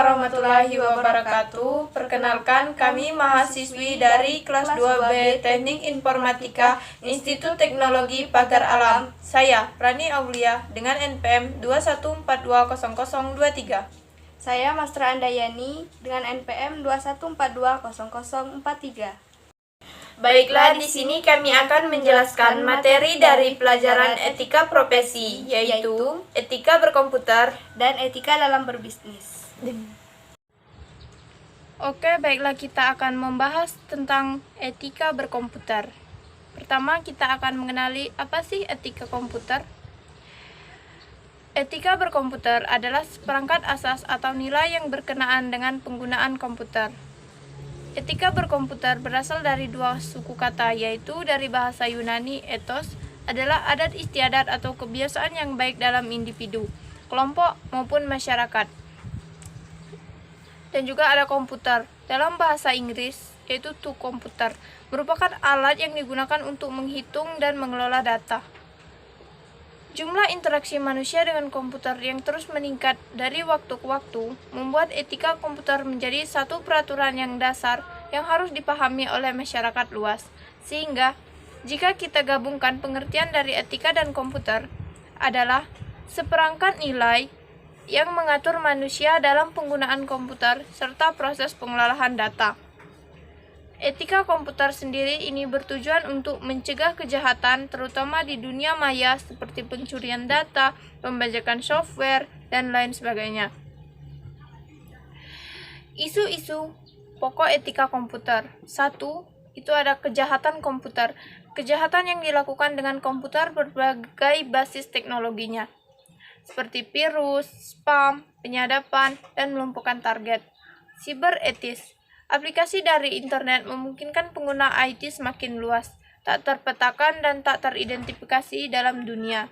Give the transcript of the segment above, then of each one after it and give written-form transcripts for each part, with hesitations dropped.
warahmatullahi wabarakatuh. Perkenalkan, kami mahasiswi dari kelas 2B Teknik Informatika Institut Teknologi Pagar Alam. Saya Rani Aulia dengan NPM 21420023. Saya Mastra Andayani dengan NPM 21420043. Baiklah, di sini kami akan menjelaskan materi dari pelajaran etika profesi, yaitu etika berkomputer dan etika dalam berbisnis. Oke, baiklah, kita akan membahas tentang etika berkomputer. Pertama, kita akan mengenali apa sih etika komputer. Etika berkomputer adalah seperangkat asas atau nilai yang berkenaan dengan penggunaan komputer. Etika berkomputer berasal dari dua suku kata, yaitu dari bahasa Yunani ethos adalah adat istiadat atau kebiasaan yang baik dalam individu, kelompok maupun masyarakat. Dan juga ada komputer dalam bahasa Inggris, yaitu to computer, merupakan alat yang digunakan untuk menghitung dan mengelola data. Jumlah interaksi manusia dengan komputer yang terus meningkat dari waktu ke waktu membuat etika komputer menjadi satu peraturan yang dasar yang harus dipahami oleh masyarakat luas. Sehingga, jika kita gabungkan pengertian dari etika dan komputer adalah seperangkat nilai yang mengatur manusia dalam penggunaan komputer serta proses pengelolaan data. Etika komputer sendiri ini bertujuan untuk mencegah kejahatan terutama di dunia maya seperti pencurian data, pembajakan software, dan lain sebagainya. Isu-isu pokok etika komputer. 1. Itu ada kejahatan komputer. Kejahatan yang dilakukan dengan komputer berbagai basis teknologinya, seperti virus, spam, penyadapan, dan melumpuhkan target. Siber etis. Aplikasi dari internet memungkinkan pengguna IT semakin luas, tak terpetakan dan tak teridentifikasi dalam dunia.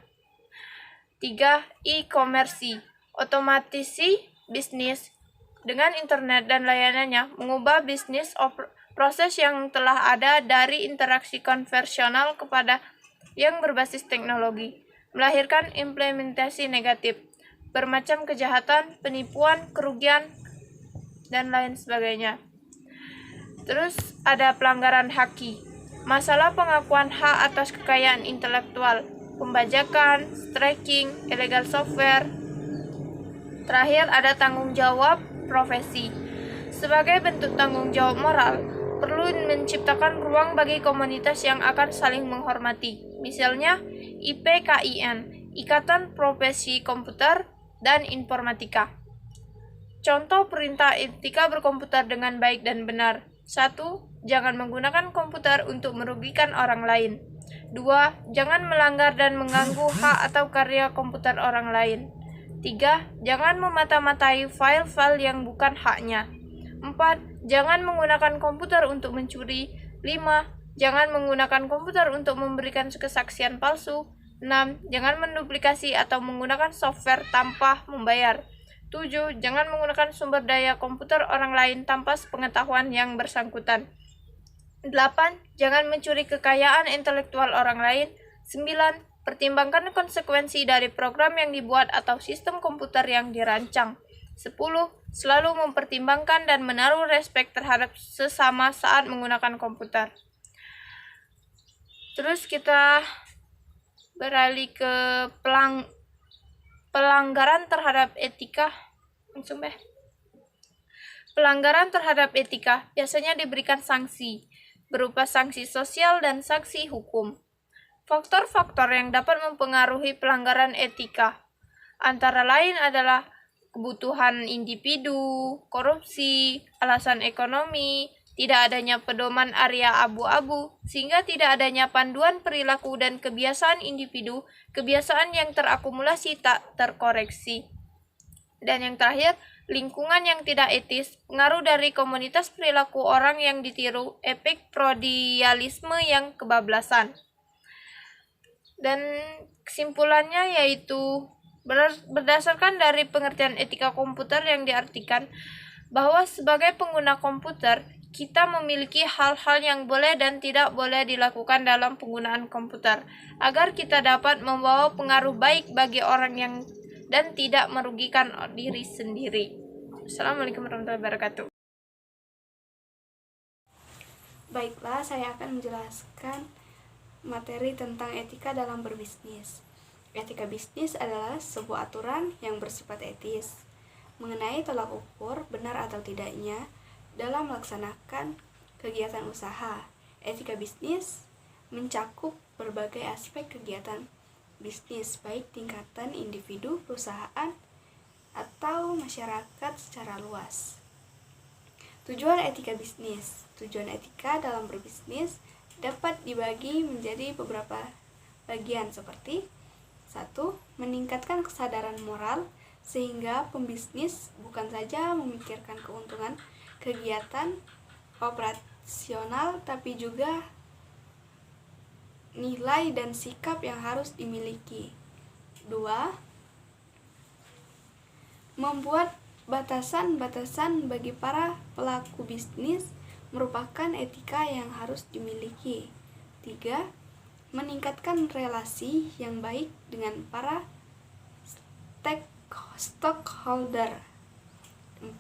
3. E-commerce. Otomatisasi bisnis dengan internet dan layanannya mengubah bisnis proses yang telah ada dari interaksi konvensional kepada yang berbasis teknologi, melahirkan implementasi negatif, bermacam kejahatan, penipuan, kerugian, dan lain sebagainya. Terus ada pelanggaran haki, masalah pengakuan hak atas kekayaan intelektual, pembajakan, striking, illegal software. Terakhir ada tanggung jawab profesi. Sebagai bentuk tanggung jawab moral, perlu menciptakan ruang bagi komunitas yang akan saling menghormati. Misalnya IPKIN, Ikatan Profesi Komputer dan Informatika. Contoh perintah etika berkomputer dengan baik dan benar. 1. Jangan menggunakan komputer untuk merugikan orang lain. 2. Jangan melanggar dan mengganggu hak atau karya komputer orang lain. 3. Jangan memata-matai file-file yang bukan haknya. 4. Jangan menggunakan komputer untuk mencuri. 5. Jangan menggunakan komputer untuk memberikan kesaksian palsu. 6. Jangan menduplikasi atau menggunakan software tanpa membayar. 7. Jangan menggunakan sumber daya komputer orang lain tanpa sepengetahuan yang bersangkutan. 8. Jangan mencuri kekayaan intelektual orang lain. 9. Pertimbangkan konsekuensi dari program yang dibuat atau sistem komputer yang dirancang. 10. Selalu mempertimbangkan dan menaruh respek terhadap sesama saat menggunakan komputer. Terus kita beralih ke pelanggaran terhadap etika. Pelanggaran terhadap etika biasanya diberikan sanksi, berupa sanksi sosial dan sanksi hukum. Faktor-faktor yang dapat mempengaruhi pelanggaran etika antara lain adalah kebutuhan individu, korupsi, alasan ekonomi, tidak adanya pedoman area abu-abu, sehingga tidak adanya panduan perilaku dan kebiasaan individu, kebiasaan yang terakumulasi tak terkoreksi. Dan yang terakhir, lingkungan yang tidak etis, pengaruh dari komunitas perilaku orang yang ditiru, efek prodialisme yang kebablasan. Dan kesimpulannya yaitu berdasarkan dari pengertian etika komputer yang diartikan bahwa sebagai pengguna komputer, kita memiliki hal-hal yang boleh dan tidak boleh dilakukan dalam penggunaan komputer, agar kita dapat membawa pengaruh baik bagi orang yang dan tidak merugikan diri sendiri. Assalamualaikum warahmatullahi wabarakatuh. Baiklah, saya akan menjelaskan materi tentang etika dalam berbisnis. Etika bisnis adalah sebuah aturan yang bersifat etis mengenai tolak ukur benar atau tidaknya dalam melaksanakan kegiatan usaha. Etika bisnis mencakup berbagai aspek kegiatan bisnis, baik tingkatan individu, perusahaan, atau masyarakat secara luas. Tujuan etika bisnis. Tujuan etika dalam berbisnis dapat dibagi menjadi beberapa bagian seperti 1. Meningkatkan kesadaran moral sehingga pembisnis bukan saja memikirkan keuntungan kegiatan operasional tapi juga nilai dan sikap yang harus dimiliki. 2. Membuat batasan-batasan bagi para pelaku bisnis merupakan etika yang harus dimiliki. 3. Meningkatkan relasi yang baik dengan para stockholder. 4.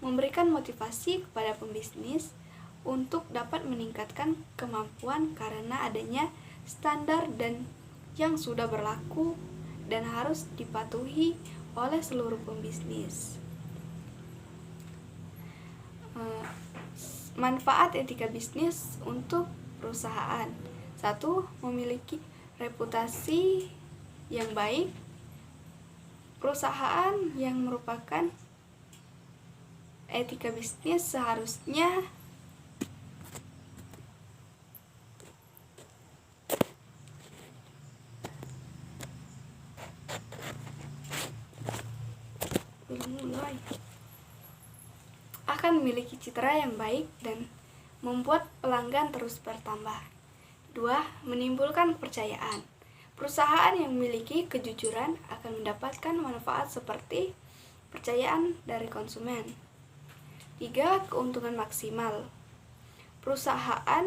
Memberikan motivasi kepada pembisnis untuk dapat meningkatkan kemampuan karena adanya standar dan yang sudah berlaku dan harus dipatuhi oleh seluruh pembisnis. Manfaat etika bisnis untuk perusahaan. 1. Memiliki reputasi yang baik. Perusahaan yang merupakan etika bisnis seharusnya akan memiliki citra yang baik dan membuat pelanggan terus bertambah. 2. Menimbulkan kepercayaan. Perusahaan yang memiliki kejujuran akan mendapatkan manfaat seperti kepercayaan dari konsumen. 3. Keuntungan maksimal. Perusahaan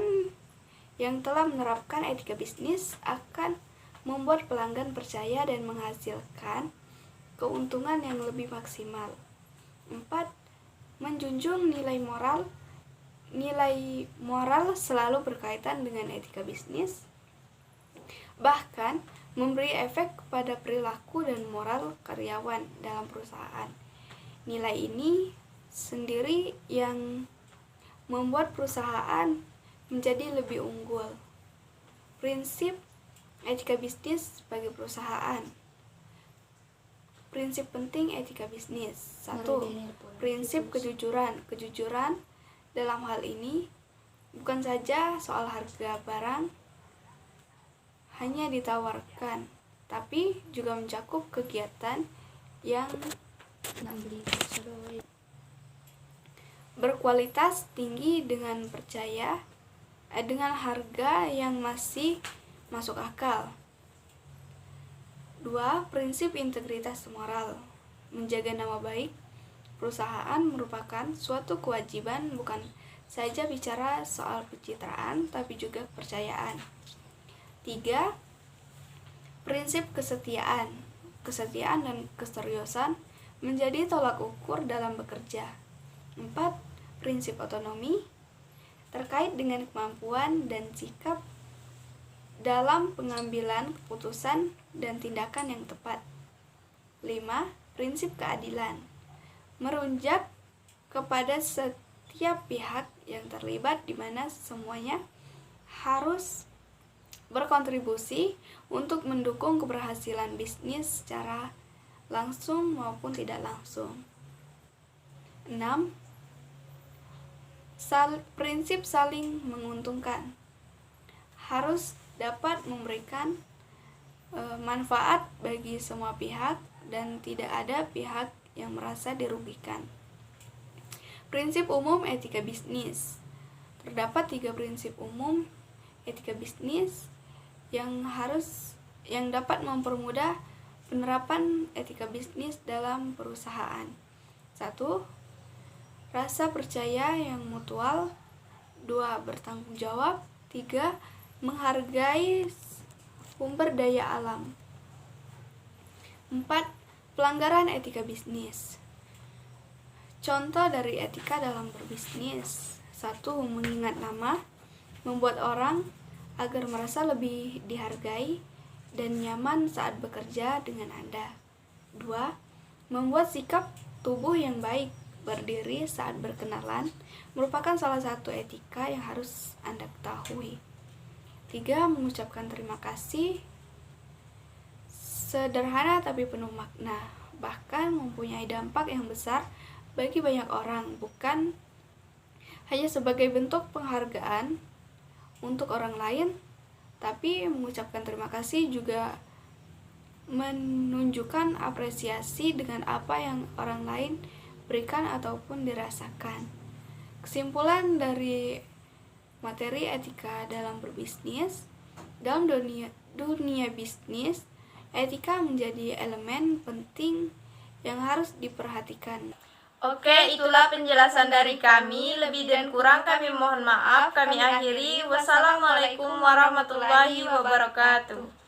yang telah menerapkan etika bisnis akan membuat pelanggan percaya dan menghasilkan keuntungan yang lebih maksimal. 4. Menjunjung nilai moral. Nilai moral selalu berkaitan dengan etika bisnis, bahkan memberi efek kepada perilaku dan moral karyawan dalam perusahaan. Nilai ini sendiri yang membuat perusahaan menjadi lebih unggul. Prinsip etika bisnis bagi perusahaan. Prinsip penting etika bisnis. 1. Prinsip kejujuran. Kejujuran dalam hal ini bukan saja soal harga barang hanya ditawarkan, tapi juga mencakup kegiatan yang berkualitas tinggi dengan harga yang masih masuk akal. 2. Prinsip integritas moral. Menjaga nama baik perusahaan merupakan suatu kewajiban bukan saja bicara soal pencitraan tapi juga kepercayaan. 3. Prinsip kesetiaan. Kesetiaan dan keseriusan menjadi tolak ukur dalam bekerja. 4. Prinsip otonomi terkait dengan kemampuan dan sikap dalam pengambilan keputusan dan tindakan yang tepat. 5. Prinsip keadilan merunjak kepada setiap pihak yang terlibat di mana semuanya harus berkontribusi untuk mendukung keberhasilan bisnis secara langsung maupun tidak langsung. 6. Prinsip saling menguntungkan harus dapat memberikan manfaat bagi semua pihak dan tidak ada pihak yang merasa dirugikan. Prinsip umum etika bisnis. Terdapat 3 prinsip umum etika bisnis yang dapat mempermudah penerapan etika bisnis dalam perusahaan. 1. Rasa percaya yang mutual. 2. Bertanggung jawab. 3. Menghargai sumber daya alam. 4. Pelanggaran etika bisnis. Contoh dari etika dalam berbisnis. 1. Mengingat nama, membuat orang agar merasa lebih dihargai dan nyaman saat bekerja dengan Anda. 2. Membuat sikap tubuh yang baik, berdiri saat berkenalan, merupakan salah satu etika yang harus Anda ketahui. 3. Mengucapkan terima kasih, sederhana tapi penuh makna, bahkan mempunyai dampak yang besar bagi banyak orang, bukan hanya sebagai bentuk penghargaan untuk orang lain, tapi mengucapkan terima kasih juga menunjukkan apresiasi dengan apa yang orang lain berikan ataupun dirasakan. Kesimpulan dari materi etika dalam berbisnis, dalam dunia bisnis, etika menjadi elemen penting yang harus diperhatikan. Oke, itulah penjelasan dari kami. Lebih dan kurang kami mohon maaf. Kami akhiri. Wassalamualaikum warahmatullahi wabarakatuh.